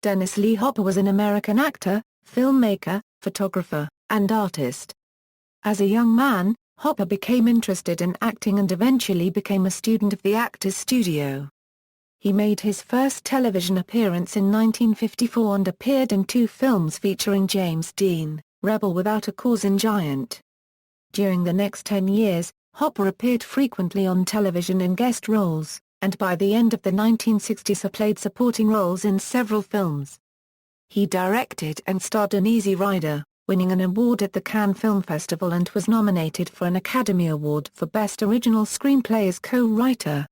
Dennis Lee Hopper was an American actor, filmmaker, photographer, and artist. As a young man, Hopper became interested in acting and eventually became a student of the Actors Studio. He made his first television appearance in 1954 and appeared in 2 films featuring James Dean, Rebel Without a Cause and Giant. During the next 10 years, Hopper appeared frequently on television in guest roles, and by the end of the 1960s played supporting roles in several films. He directed and starred in Easy Rider, winning an award at the Cannes Film Festival, and was nominated for an Academy Award for Best Original Screenplay as co-writer.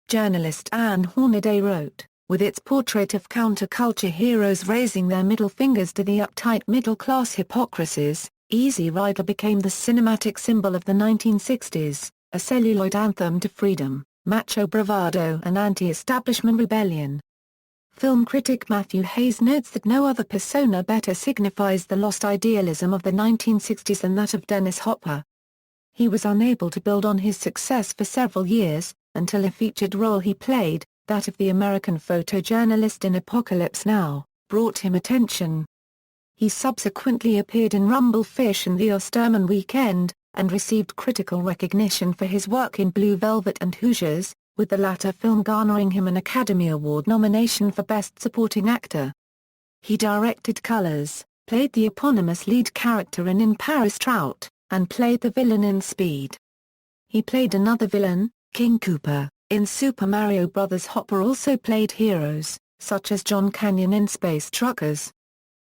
Journalist Ann Hornaday wrote, with its portrait of counterculture heroes raising their middle fingers to the uptight middle-class hypocrisies, Easy Rider became the cinematic symbol of the 1960s, a celluloid anthem to freedom, macho bravado and anti-establishment rebellion. Film critic Matthew Hayes notes that no other persona better signifies the lost idealism of the 1960s than that of Dennis Hopper. He was unable to build on his success for several years, until a featured role he played, that of the American photojournalist in Apocalypse Now, brought him attention. He subsequently appeared in Rumblefish and The Osterman Weekend, and received critical recognition for his work in Blue Velvet and Hoosiers, with the latter film garnering him an Academy Award nomination for Best Supporting Actor. He directed Colors, played the eponymous lead character in Paris Trout, and played the villain in Speed. He played another villain, King Koopa, in Super Mario Bros. Hopper also played heroes, such as John Canyon in Space Truckers.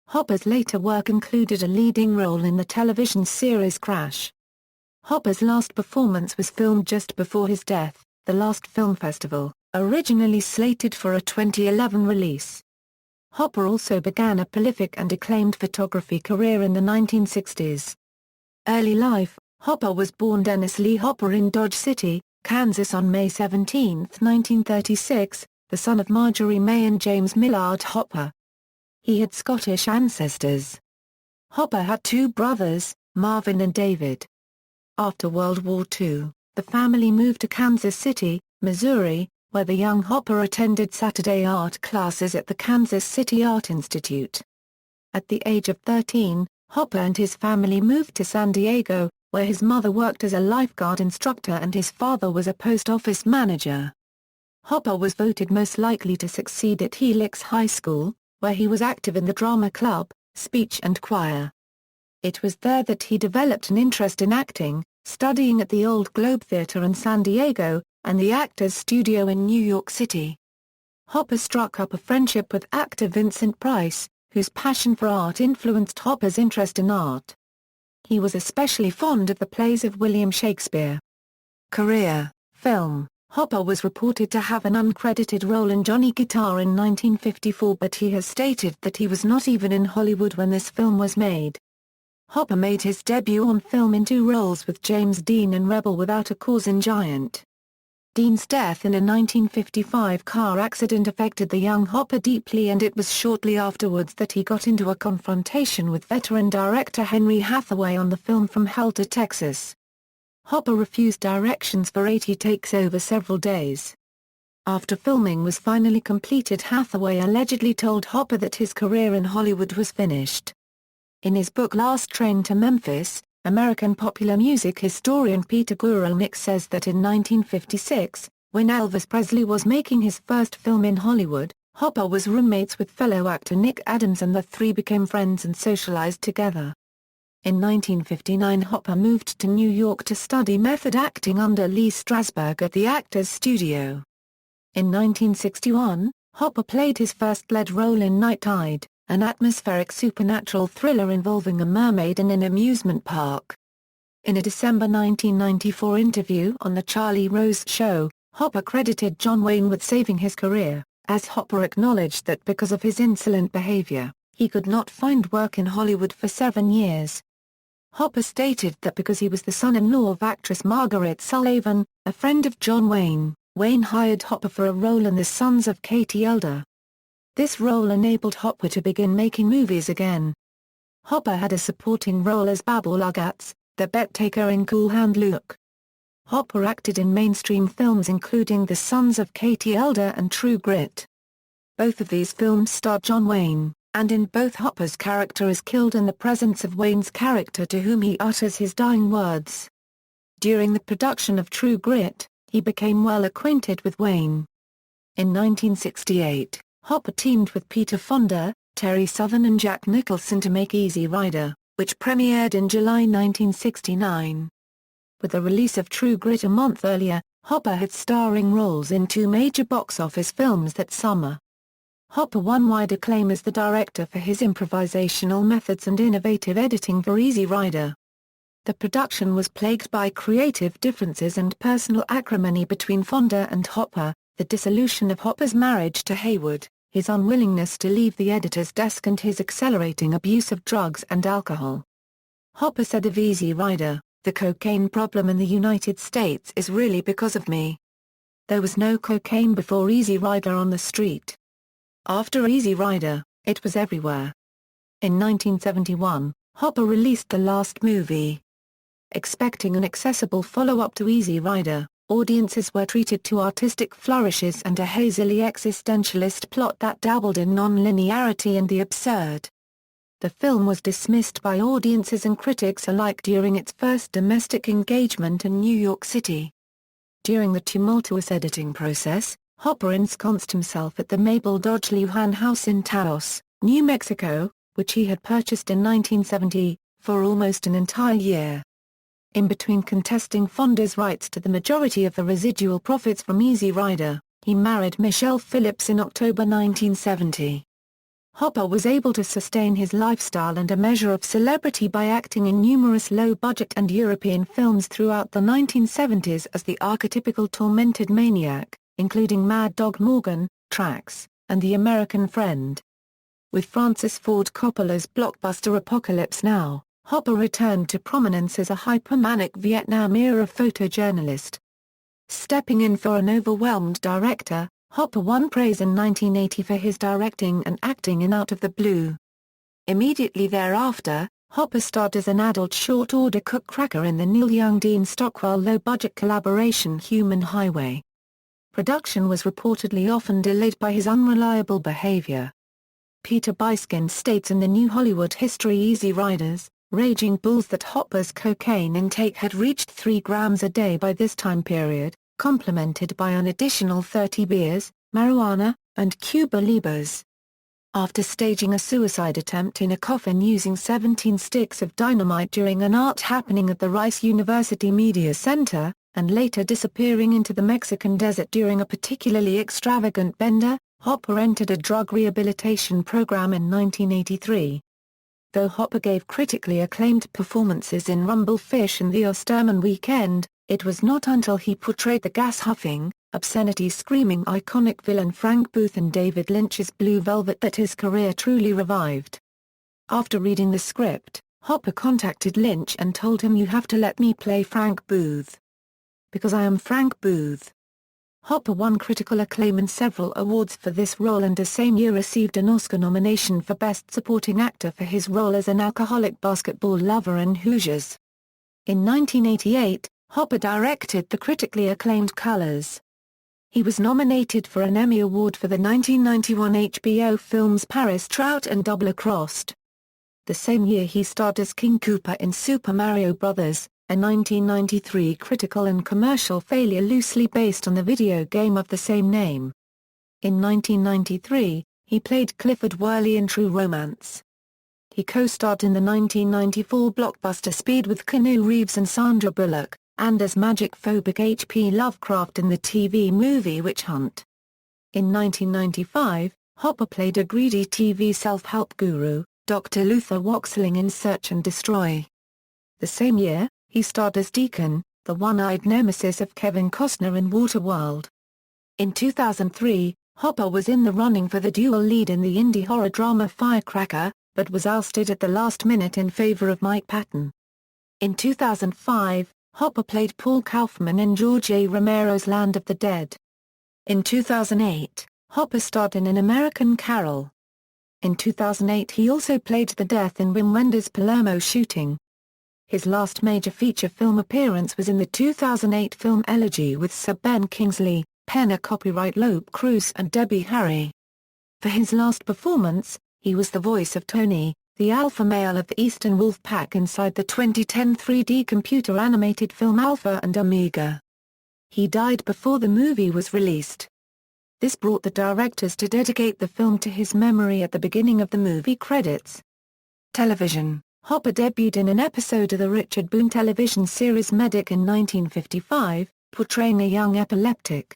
Hopper's later work included a leading role in the television series Crash. Hopper's last performance was filmed just before his death, The Last Film Festival, originally slated for a 2011 release. Hopper also began a prolific and acclaimed photography career in the 1960s. Early life: Hopper was born Dennis Lee Hopper in Dodge City, Kansas on May 17, 1936, the son of Marjorie May and James Millard Hopper. He had Scottish ancestors. Hopper had 2 brothers, Marvin and David. After World War II, the family moved to Kansas City, Missouri, where the young Hopper attended Saturday art classes at the Kansas City Art Institute. At the age of 13, Hopper and his family moved to San Diego, where his mother worked as a lifeguard instructor and his father was a post office manager. Hopper was voted most likely to succeed at Helix High School, where he was active in the drama club, speech and choir. It was there that he developed an interest in acting, studying at the Old Globe Theatre in San Diego, and the Actors Studio in New York City. Hopper struck up a friendship with actor Vincent Price, whose passion for art influenced Hopper's interest in art. He was especially fond of the plays of William Shakespeare. Career: Film: Hopper was reported to have an uncredited role in Johnny Guitar in 1954, but he has stated that he was not even in Hollywood when this film was made. Hopper made his debut on film in 2 roles with James Dean in Rebel Without a Cause and Giant. Dean's death in a 1955 car accident affected the young Hopper deeply, and it was shortly afterwards that he got into a confrontation with veteran director Henry Hathaway on the film From Hell to Texas. Hopper refused directions for 80 takes over several days. After filming was finally completed, Hathaway allegedly told Hopper that his career in Hollywood was finished. In his book Last Train to Memphis, American popular music historian Peter Guralnick says that in 1956, when Elvis Presley was making his first film in Hollywood, Hopper was roommates with fellow actor Nick Adams and the 3 became friends and socialized together. In 1959, Hopper moved to New York to study method acting under Lee Strasberg at the Actors Studio. In 1961, Hopper played his first lead role in Night Tide, an atmospheric supernatural thriller involving a mermaid in an amusement park. In a December 1994 interview on The Charlie Rose Show, Hopper credited John Wayne with saving his career, as Hopper acknowledged that because of his insolent behavior, he could not find work in Hollywood for 7 years. Hopper stated that because he was the son-in-law of actress Margaret Sullivan, a friend of John Wayne, Wayne hired Hopper for a role in The Sons of Katie Elder. This role enabled Hopper to begin making movies again. Hopper had a supporting role as Babble Ugatz, the bet-taker in Cool Hand Luke. Hopper acted in mainstream films including The Sons of Katie Elder and True Grit. Both of these films star John Wayne, and in both Hopper's character is killed in the presence of Wayne's character to whom he utters his dying words. During the production of True Grit, he became well acquainted with Wayne. In 1968, Hopper teamed with Peter Fonda, Terry Southern and Jack Nicholson to make Easy Rider, which premiered in July 1969. With the release of True Grit a month earlier, Hopper had starring roles in two major box office films that summer. Hopper won wide acclaim as the director for his improvisational methods and innovative editing for Easy Rider. The production was plagued by creative differences and personal acrimony between Fonda and Hopper, the dissolution of Hopper's marriage to Haywood, his unwillingness to leave the editor's desk and his accelerating abuse of drugs and alcohol. Hopper said of Easy Rider, "The cocaine problem in the United States is really because of me. There was no cocaine before Easy Rider on the street. After Easy Rider, it was everywhere." In 1971, Hopper released The Last Movie. Expecting an accessible follow-up to Easy Rider, audiences were treated to artistic flourishes and a hazily existentialist plot that dabbled in non-linearity and the absurd. The film was dismissed by audiences and critics alike during its first domestic engagement in New York City. During the tumultuous editing process, Hopper ensconced himself at the Mabel Dodge Lujan house in Taos, New Mexico, which he had purchased in 1970, for almost an entire year. In between contesting Fonda's rights to the majority of the residual profits from Easy Rider, he married Michelle Phillips in October 1970. Hopper was able to sustain his lifestyle and a measure of celebrity by acting in numerous low-budget and European films throughout the 1970s as the archetypical tormented maniac, including Mad Dog Morgan, Tracks, and The American Friend. With Francis Ford Coppola's blockbuster Apocalypse Now, Hopper returned to prominence as a hypermanic Vietnam-era photojournalist. Stepping in for an overwhelmed director, Hopper won praise in 1980 for his directing and acting in Out of the Blue. Immediately thereafter, Hopper starred as an adult short-order cook cracker in the Neil Young-Dean Stockwell low-budget collaboration Human Highway. Production was reportedly often delayed by his unreliable behavior. Peter Biskind states in the New Hollywood History Easy Riders, Raging Bulls that Hopper's cocaine intake had reached 3 grams a day by this time period, complemented by an additional 30 beers, marijuana, and Cuba Libres. After staging a suicide attempt in a coffin using 17 sticks of dynamite during an art happening at the Rice University Media Center, and later disappearing into the Mexican desert during a particularly extravagant bender, Hopper entered a drug rehabilitation program in 1983. Though Hopper gave critically acclaimed performances in Rumblefish and The Osterman Weekend, it was not until he portrayed the gas-huffing, obscenity-screaming iconic villain Frank Booth in David Lynch's Blue Velvet that his career truly revived. After reading the script, Hopper contacted Lynch and told him, "You have to let me play Frank Booth. Because I am Frank Booth." Hopper won critical acclaim and several awards for this role and the same year received an Oscar nomination for Best Supporting Actor for his role as an alcoholic basketball lover in Hoosiers. In 1988, Hopper directed the critically acclaimed Colors. He was nominated for an Emmy Award for the 1991 HBO films Paris Trout and Double Crossed. The same year he starred as King Koopa in Super Mario Bros., a 1993 critical and commercial failure loosely based on the video game of the same name. In 1993, he played Clifford Worley in True Romance. He co-starred in the 1994 blockbuster Speed with Keanu Reeves and Sandra Bullock, and as magic-phobic H.P. Lovecraft in the TV movie Witch Hunt. In 1995, Hopper played a greedy TV self-help guru, Dr. Luther Waxling in Search and Destroy. The same year, he starred as Deacon, the one-eyed nemesis of Kevin Costner in Waterworld. In 2003, Hopper was in the running for the dual lead in the indie horror drama Firecracker, but was ousted at the last minute in favor of Mike Patton. In 2005, Hopper played Paul Kaufman in George A. Romero's Land of the Dead. In 2008, Hopper starred in An American Carol. In 2008 he also played the death in Wim Wenders' Palermo shooting. His last major feature film appearance was in the 2008 film Elegy with Sir Ben Kingsley, Penner copyright Lope Cruz and Debbie Harry. For his last performance, he was the voice of Tony, the alpha male of the Eastern Wolf Pack inside the 2010 3D computer-animated film Alpha and Omega. He died before the movie was released. This brought the directors to dedicate the film to his memory at the beginning of the movie credits. Television: Hopper debuted in an episode of the Richard Boone television series Medic in 1955, portraying a young epileptic.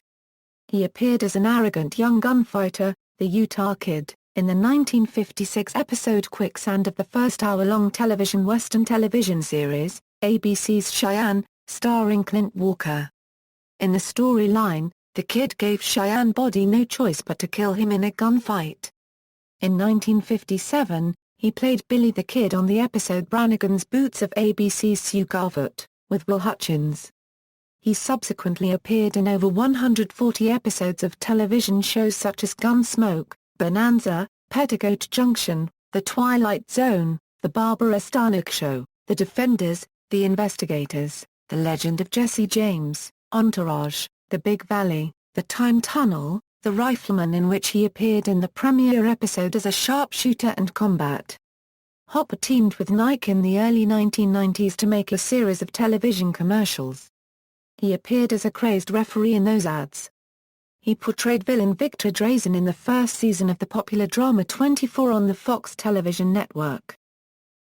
He appeared as an arrogant young gunfighter, the Utah Kid, in the 1956 episode Quicksand of the first hour-long television Western television series, ABC's Cheyenne, starring Clint Walker. In the storyline, the Kid gave Cheyenne Body no choice but to kill him in a gunfight. In 1957, he played Billy the Kid on the episode Brannigan's Boots of ABC's Sue Garbutt, with Will Hutchins. He subsequently appeared in over 140 episodes of television shows such as Gunsmoke, Bonanza, Petticoat Junction, The Twilight Zone, The Barbara Stanwyck Show, The Defenders, The Investigators, The Legend of Jesse James, Entourage, The Big Valley, The Time Tunnel, The Rifleman, in which he appeared in the premiere episode as a sharpshooter and combat. Hopper teamed with Nike in the early 1990s to make a series of television commercials. He appeared as a crazed referee in those ads. He portrayed villain Victor Drazen in the first season of the popular drama 24 on the Fox television network.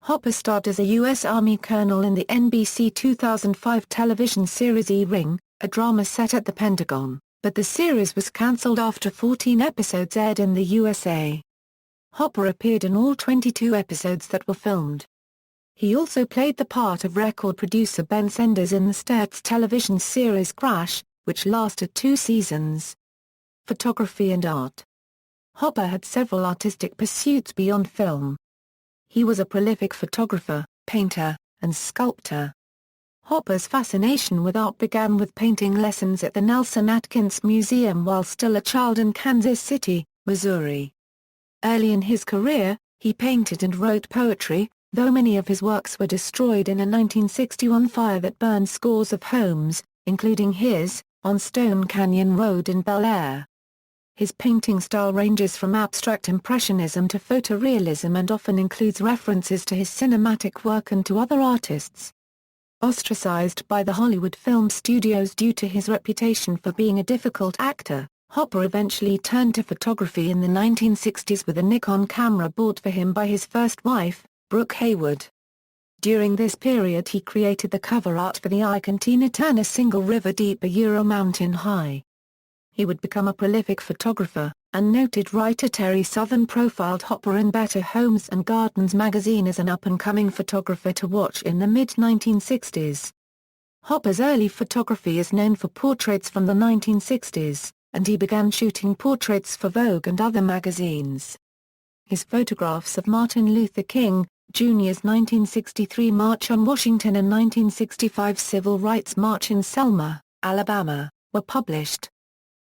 Hopper starred as a U.S. Army colonel in the NBC 2005 television series E-Ring, a drama set at the Pentagon, but the series was cancelled after 14 episodes aired in the USA. Hopper appeared in all 22 episodes that were filmed. He also played the part of record producer Ben Senders in the Sturts television series Crash, which lasted 2 seasons. Photography and art. Hopper had several artistic pursuits beyond film. He was a prolific photographer, painter, and sculptor. Hopper's fascination with art began with painting lessons at the Nelson Atkins Museum while still a child in Kansas City, Missouri. Early in his career, he painted and wrote poetry, though many of his works were destroyed in a 1961 fire that burned scores of homes, including his, on Stone Canyon Road in Bel Air. His painting style ranges from abstract impressionism to photorealism and often includes references to his cinematic work and to other artists. Ostracized by the Hollywood film studios due to his reputation for being a difficult actor, Hopper eventually turned to photography in the 1960s with a Nikon camera bought for him by his first wife, Brooke Haywood. During this period he created the cover art for the Ike and Tina Turner single River Deep Mountain High. He would become a prolific photographer, and noted writer Terry Southern profiled Hopper in Better Homes and Gardens magazine as an up-and-coming photographer to watch in the mid-1960s. Hopper's early photography is known for portraits from the 1960s, and he began shooting portraits for Vogue and other magazines. His photographs of Martin Luther King, Jr.'s 1963 March on Washington and 1965 Civil Rights March in Selma, Alabama, were published.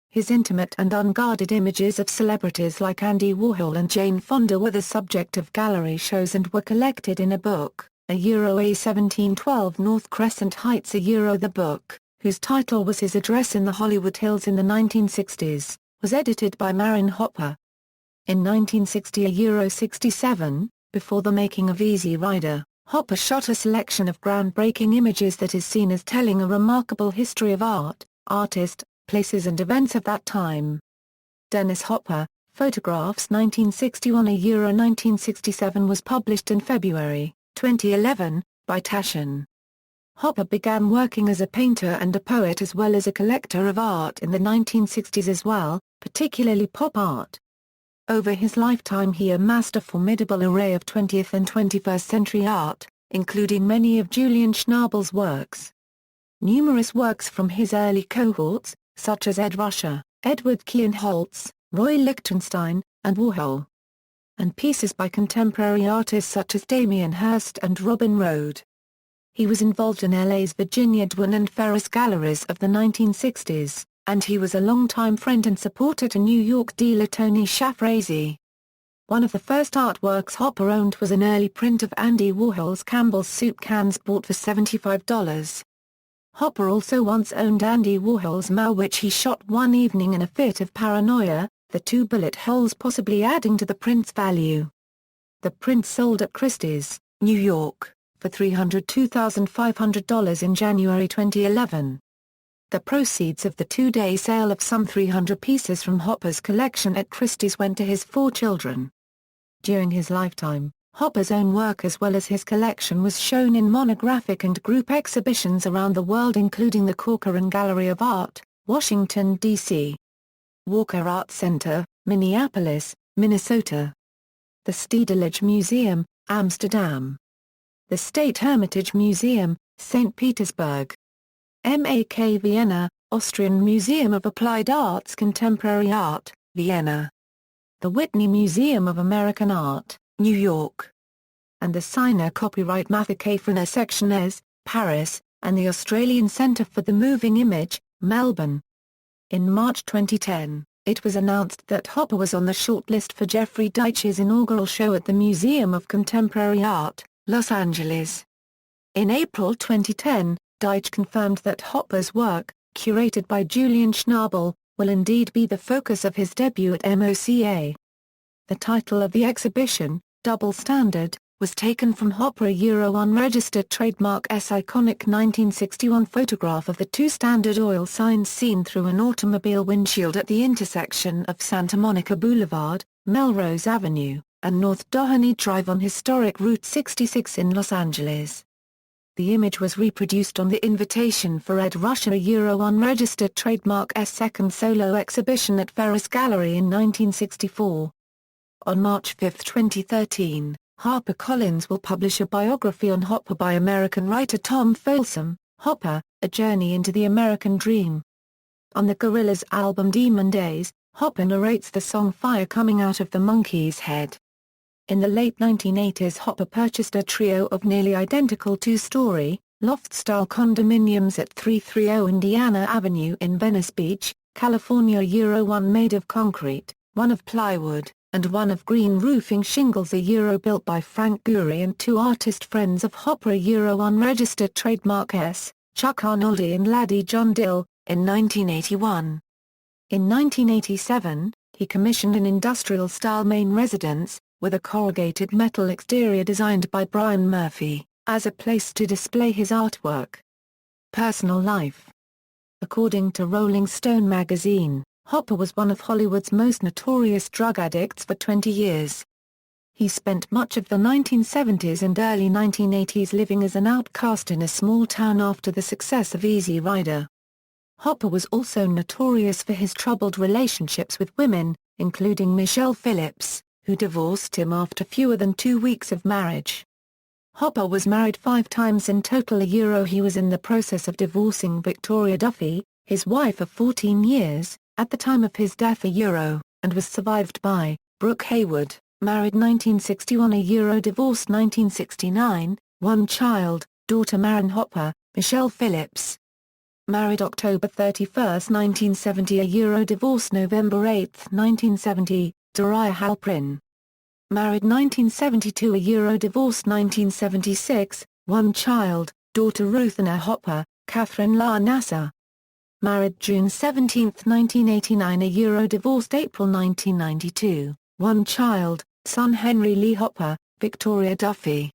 His intimate and unguarded images of celebrities like Andy Warhol and Jane Fonda were the subject of gallery shows and were collected in a book, A1712 North Crescent Heights the book, whose title was his address in the Hollywood Hills in the 1960s, was edited by Marin Hopper. In 1960 67, before the making of Easy Rider, Hopper shot a selection of groundbreaking images that is seen as telling a remarkable history of art, artist, places and events of that time. Dennis Hopper, Photographs 1961 1967 was published in February 2011, by Taschen. Hopper began working as a painter and a poet as well as a collector of art in the 1960s as well, particularly pop art. Over his lifetime he amassed a formidable array of 20th and 21st century art, including many of Julian Schnabel's works. Numerous works from his early cohorts, such as Ed Ruscha, Edward Kienholz, Roy Lichtenstein, and Warhol. And pieces by contemporary artists such as Damien Hirst and Robin Rode. He was involved in LA's Virginia Dwin and Ferris galleries of the 1960s, and he was a longtime friend and supporter to New York dealer Tony Shafrazy. One of the first artworks Hopper owned was an early print of Andy Warhol's Campbell's soup cans bought for $75. Hopper also once owned Andy Warhol's Mao, which he shot one evening in a fit of paranoia, the 2 bullet holes possibly adding to the print's value. The print sold at Christie's, New York, for $302,500 in January 2011. The proceeds of the 2-day sale of some 300 pieces from Hopper's collection at Christie's went to his 4 children. During his lifetime, Hopper's own work as well as his collection was shown in monographic and group exhibitions around the world, including the Corcoran Gallery of Art, Washington, D.C. Walker Art Center, Minneapolis, Minnesota. The Stedelijk Museum, Amsterdam. The State Hermitage Museum, St. Petersburg. MAK Vienna, Austrian Museum of Applied Arts Contemporary Art, Vienna. The Whitney Museum of American Art, New York. And the Signer Copyright Mathekafrena Sectiones, Paris, and the Australian Centre for the Moving Image, Melbourne. In March 2010, it was announced that Hopper was on the shortlist for Jeffrey Deitch's inaugural show at the Museum of Contemporary Art, Los Angeles. In April 2010, Deitch confirmed that Hopper's work, curated by Julian Schnabel, will indeed be the focus of his debut at MOCA. The title of the exhibition, Double Standard, was taken from Hopper unregistered trademark's iconic 1961 photograph of the 2 standard oil signs seen through an automobile windshield at the intersection of Santa Monica Boulevard, Melrose Avenue, and North Doheny Drive on historic Route 66 in Los Angeles. The image was reproduced on the invitation for Ed Ruscha unregistered trademark's second solo exhibition at Ferris Gallery in 1964. On March 5, 2013, HarperCollins will publish a biography on Hopper by American writer Tom Folsom, Hopper, A Journey into the American Dream. On the Gorillaz album Demon Days, Hopper narrates the song Fire Coming Out of the Monkey's Head. In the late 1980s, Hopper purchased a trio of nearly identical 2-story, loft-style condominiums at 330 Indiana Avenue in Venice Beach, California. One made of concrete, one of plywood, and one of green roofing shingles. Built by Frank Gehry and 2 artist friends of Hopper unregistered trademark S, Chuck Arnoldi and Laddie John Dill, in 1981. In 1987, he commissioned an industrial-style main residence, with a corrugated metal exterior designed by Brian Murphy, as a place to display his artwork. Personal life. According to Rolling Stone magazine, Hopper was one of Hollywood's most notorious drug addicts for 20 years. He spent much of the 1970s and early 1980s living as an outcast in a small town after the success of Easy Rider. Hopper was also notorious for his troubled relationships with women, including Michelle Phillips, who divorced him after fewer than 2 weeks of marriage. Hopper was married 5 times in total. He was in the process of divorcing Victoria Duffy, his wife of 14 years, at the time of his death. And was survived by Brooke Haywood, married 1961. Divorced 1969, 1 child, daughter Maren Hopper, Michelle Phillips. Married October 31, 1970. Divorced November 8, 1970, Dariah Halprin. Married 1972. Divorced 1976, 1 child, daughter Ruth Anna Hopper, Catherine La Nasser. Married June 17, 1989. Divorced April 1992, 1 child, son Henry Lee Hopper, Victoria Duffy.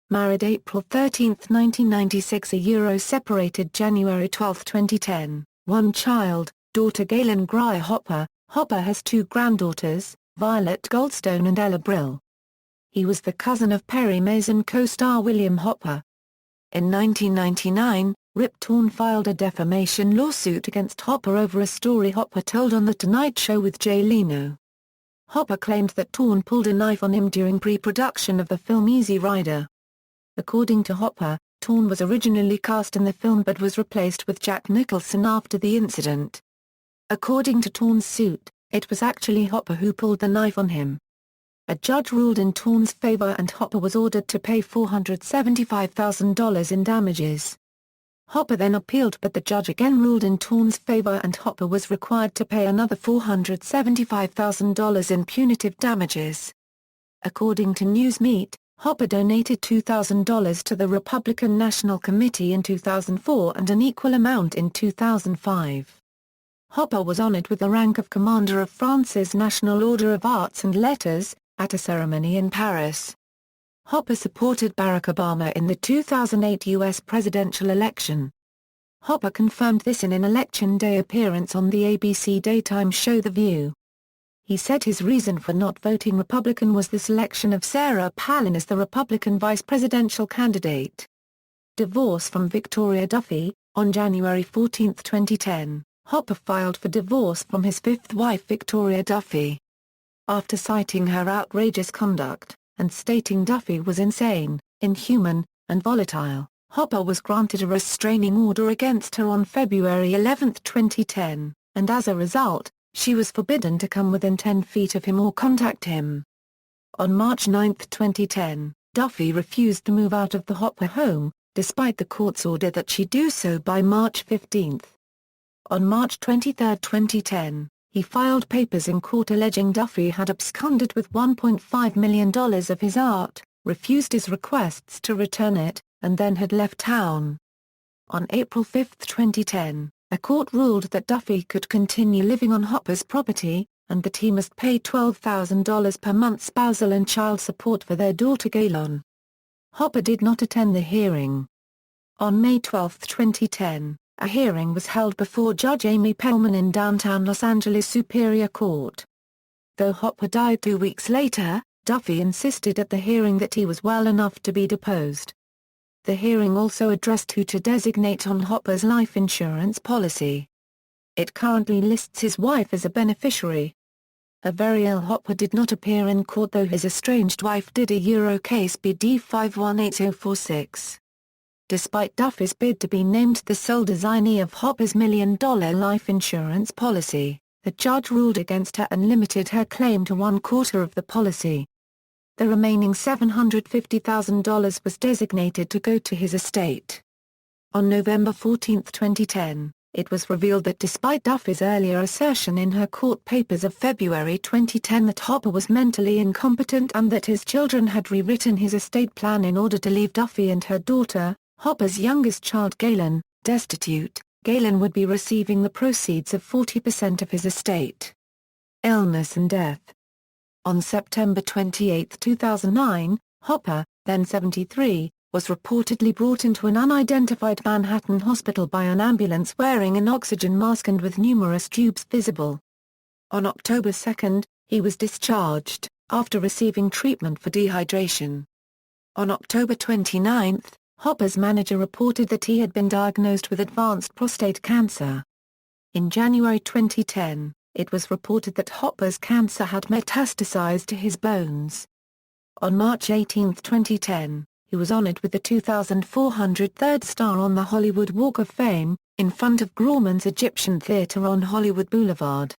Married April 13, 1996. Separated January 12, 2010, 1 child, daughter Galen Grier Hopper. Hopper has 2 granddaughters, Violet Goldstone and Ella Brill. He was the cousin of Perry Mason co-star William Hopper. In 1999, Rip Torn filed a defamation lawsuit against Hopper over a story Hopper told on The Tonight Show with Jay Leno. Hopper claimed that Torn pulled a knife on him during pre-production of the film Easy Rider. According to Hopper, Torn was originally cast in the film but was replaced with Jack Nicholson after the incident. According to Torn's suit, it was actually Hopper who pulled the knife on him. A judge ruled in Torn's favor and Hopper was ordered to pay $475,000 in damages. Hopper then appealed but the judge again ruled in Torn's favor and Hopper was required to pay another $475,000 in punitive damages. According to Newsmeet, Hopper donated $2,000 to the Republican National Committee in 2004 and an equal amount in 2005. Hopper was honored with the rank of Commander of France's National Order of Arts and Letters, at a ceremony in Paris. Hopper supported Barack Obama in the 2008 U.S. presidential election. Hopper confirmed this in an Election Day appearance on the ABC daytime show The View. He said his reason for not voting Republican was the selection of Sarah Palin as the Republican vice presidential candidate. Divorce from Victoria Duffy. On January 14, 2010, Hopper filed for divorce from his fifth wife Victoria Duffy. After citing her outrageous conduct, and stating Duffy was insane, inhuman, and volatile, Hopper was granted a restraining order against her on February 11, 2010, and as a result, she was forbidden to come within 10 feet of him or contact him. On March 9, 2010, Duffy refused to move out of the Hopper home, despite the court's order that she do so by March 15. On March 23, 2010, he filed papers in court alleging Duffy had absconded with $1.5 million of his art, refused his requests to return it, and then had left town. On April 5, 2010, a court ruled that Duffy could continue living on Hopper's property, and that he must pay $12,000 per month spousal and child support for their daughter Gaylon. Hopper did not attend the hearing. On May 12, 2010, a hearing was held before Judge Amy Pellman in downtown Los Angeles Superior Court. Though Hopper died 2 weeks later, Duffy insisted at the hearing that he was well enough to be deposed. The hearing also addressed who to designate on Hopper's life insurance policy. It currently lists his wife as a beneficiary. A very ill Hopper did not appear in court, though his estranged wife did. Case BD 518046. Despite Duffy's bid to be named the sole designee of Hopper's $1 million life insurance policy, the judge ruled against her and limited her claim to 1/4 of the policy. The remaining $750,000 was designated to go to his estate. On November 14, 2010, it was revealed that despite Duffy's earlier assertion in her court papers of February 2010 that Hopper was mentally incompetent and that his children had rewritten his estate plan in order to leave Duffy and her daughter, Hopper's youngest child Gaylon, destitute, Gaylon would be receiving the proceeds of 40% of his estate. Illness and death. On September 28, 2009, Hopper, then 73, was reportedly brought into an unidentified Manhattan hospital by an ambulance wearing an oxygen mask and with numerous tubes visible. On October 2, he was discharged, after receiving treatment for dehydration. On October 29, Hopper's manager reported that he had been diagnosed with advanced prostate cancer. In January 2010, it was reported that Hopper's cancer had metastasized to his bones. On March 18, 2010, he was honored with the 2,403rd star on the Hollywood Walk of Fame, in front of Grauman's Egyptian Theatre on Hollywood Boulevard.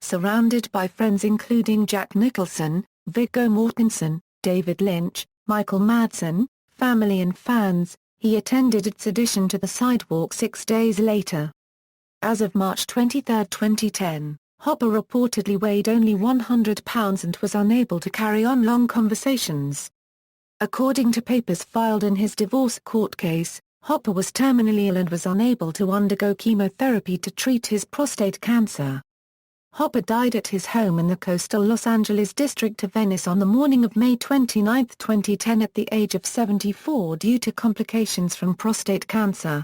Surrounded by friends including Jack Nicholson, Viggo Mortensen, David Lynch, Michael Madsen, family and fans, he attended its addition to the sidewalk 6 days later. As of March 23, 2010, Hopper reportedly weighed only 100 pounds and was unable to carry on long conversations. According to papers filed in his divorce court case, Hopper was terminally ill and was unable to undergo chemotherapy to treat his prostate cancer. Hopper died at his home in the coastal Los Angeles district of Venice on the morning of May 29, 2010 at the age of 74 due to complications from prostate cancer.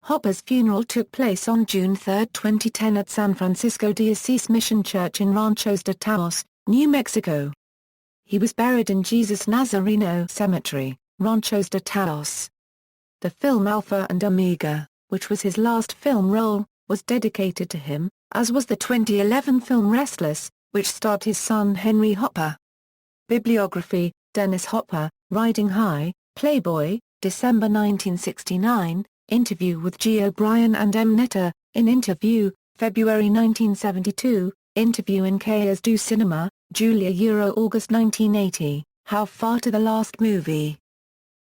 Hopper's funeral took place on June 3, 2010 at San Francisco de Asís Mission Church in Ranchos de Taos, New Mexico. He was buried in Jesus Nazareno Cemetery, Ranchos de Taos. The film Alpha and Omega, which was his last film role, was dedicated to him, as was the 2011 film Restless, which starred his son Henry Hopper. Bibliography: Dennis Hopper, Riding High, Playboy, December 1969, interview with G. O'Brien and M. Netter, in Interview, February 1972, interview in Cahiers du Cinema, Julia August 1980, How Far to the Last Movie.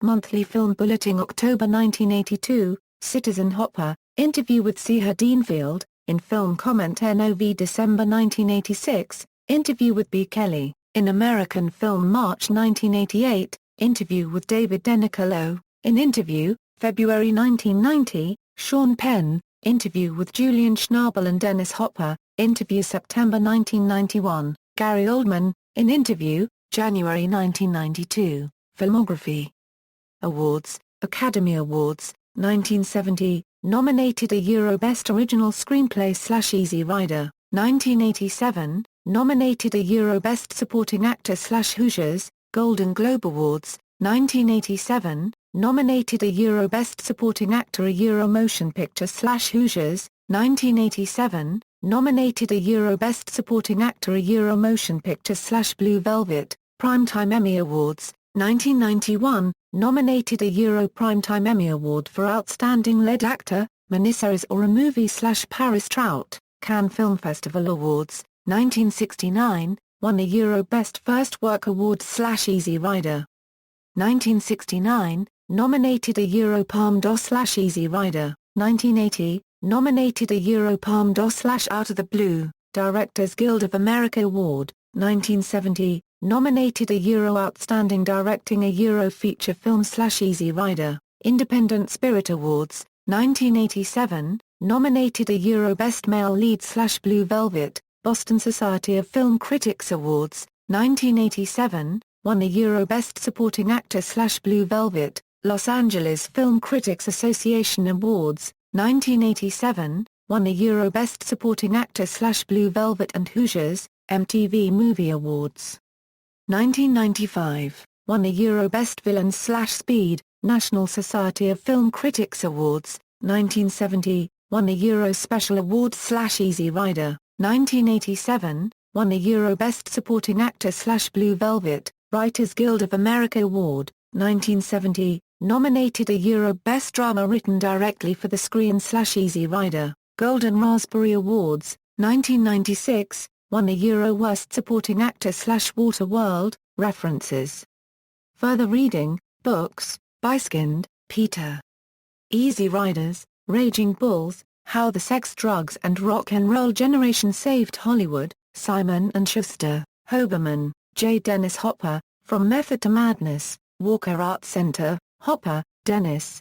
Monthly Film Bulletin October 1982, Citizen Hopper, interview with C. Deanfield, in Film Comment NOV December 1986, interview with B. Kelly, in American Film March 1988, interview with David DeNiccolo, in Interview, February 1990, Sean Penn, Interview with Julian Schnabel and Dennis Hopper, interview September 1991, Gary Oldman, in interview, January 1992, filmography. Awards, Academy Awards, 1970, nominated a Euro Best Original Screenplay / Easy Rider, 1987, nominated a Euro Best Supporting Actor / Hoosiers, Golden Globe Awards, 1987, nominated a Euro Best Supporting Actor a Euro Motion Picture / Hoosiers, 1987, nominated a Euro Best Supporting Actor a Euro Motion Picture / Blue Velvet, Primetime Emmy Awards, 1991, nominated a Euro Primetime Emmy Award for Outstanding Lead Actor, Miniseries or a Movie / Paris Trout, Cannes Film Festival Awards, 1969, won a Euro Best First Work Award / Easy Rider. 1969, nominated a Euro Palme d'Or / Easy Rider. 1980, nominated a Euro Palme d'Or / Out of the Blue, Directors Guild of America Award. 1970, nominated a Euro Outstanding Directing a Euro Feature Film / Easy Rider, Independent Spirit Awards. 1987, nominated a Euro Best Male Lead / Blue Velvet, Boston Society of Film Critics Awards. 1987, won a Euro Best Supporting Actor / Blue Velvet, Los Angeles Film Critics Association Awards. 1987, won a Euro Best Supporting Actor / Blue Velvet and Hoosiers, MTV Movie Awards. 1995, won a Euro Best Villain / Speed, National Society of Film Critics Awards. 1970, won a Euro Special Awards / Easy Rider. 1987, won a Euro Best Supporting Actor / Blue Velvet, Writers Guild of America Award. 1970, nominated a Euro Best Drama written directly for the screen / Easy Rider, Golden Raspberry Awards. 1996, won a Euro Worst Supporting Actor / Waterworld, references. Further reading, books, Biskind, Peter. Easy Riders, Raging Bulls, How the Sex, Drugs and Rock and Roll Generation Saved Hollywood, Simon & Schuster, Hoberman, J. Dennis Hopper, From Method to Madness, Walker Art Center, Hopper, Dennis.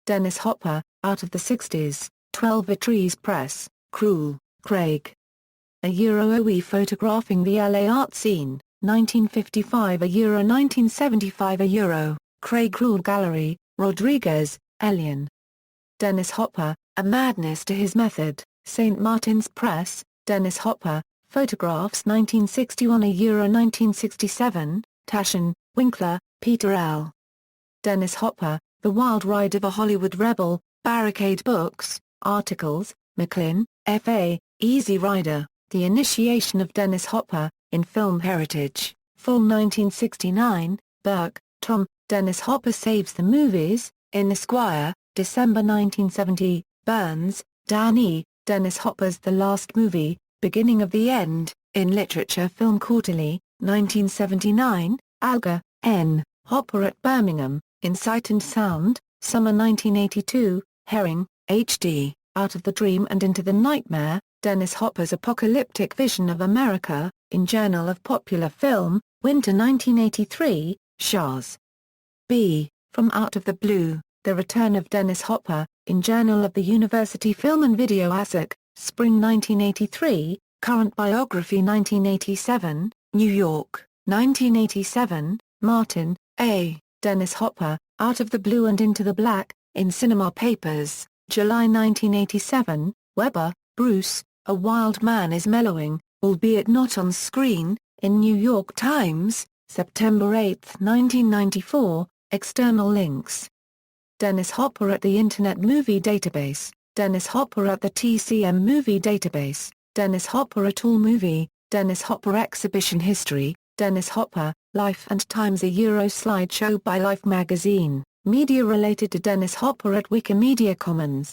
Dennis Hopper, Out of the 60s, 12 Vitries Press, Cruel, Craig. A Euro OE Photographing the LA Art Scene, 1955 a Euro 1975 a Euro, Craig Cruel Gallery, Rodriguez, Elian. Dennis Hopper, A Madness to His Method, St. Martin's Press, Dennis Hopper, Photographs 1961 a Euro 1967, Taschen, Winkler, Peter L. Dennis Hopper, The Wild Ride of a Hollywood Rebel, Barricade Books, Articles, McLean, F.A., Easy Rider, The Initiation of Dennis Hopper, in Film Heritage, Fall 1969, Burke, Tom, Dennis Hopper Saves the Movies, in Esquire, December 1970, Burns, Dan E., Dennis Hopper's The Last Movie, Beginning of the End, in Literature Film Quarterly, 1979, Alger, N., Hopper at Birmingham, in Sight and Sound, Summer 1982, Herring, H.D., Out of the Dream and Into the Nightmare, Dennis Hopper's Apocalyptic Vision of America, in Journal of Popular Film, Winter 1983, Shahs. B. From Out of the Blue, The Return of Dennis Hopper, in Journal of the University Film and Video ASAC, Spring 1983, Current Biography 1987, New York, 1987, Martin, A., Dennis Hopper, Out of the Blue and Into the Black, in Cinema Papers, July 1987, Weber, Bruce, A Wild Man is Mellowing, albeit not on screen, in New York Times, September 8, 1994, external links. Dennis Hopper at the Internet Movie Database, Dennis Hopper at the TCM Movie Database, Dennis Hopper at All Movie, Dennis Hopper Exhibition History, Dennis Hopper, Life and Times a Euro slideshow by Life magazine, media related to Dennis Hopper at Wikimedia Commons.